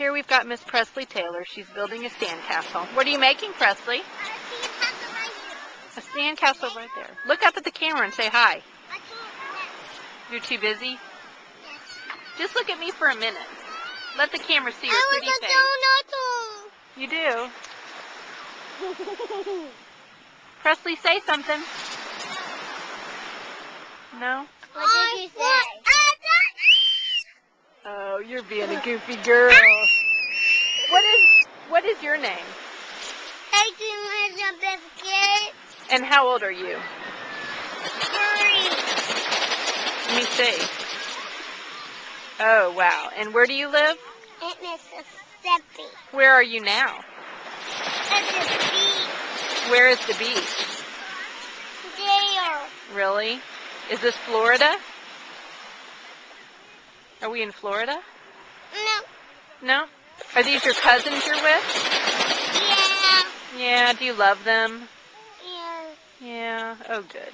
Here we've got Miss Presley Taylor. She's building a sandcastle. What are you making, Presley? A sandcastle right there. Look up at the camera and say hi. You're too busy? Just look at me for a minute. Let the camera see your pretty face. You do? Presley, say something. No? What did you say? Oh, you're being a goofy girl. What is your name? And how old are you? 3. Let me see. Oh, wow. And where do you live? In Mississippi. Where are you now? At the beach. Where is the beach? There. Really? Is this Florida? Are we in Florida? No. No? Are these your cousins you're with? Yeah. Yeah. Do you love them? Yeah. Yeah. Oh, good.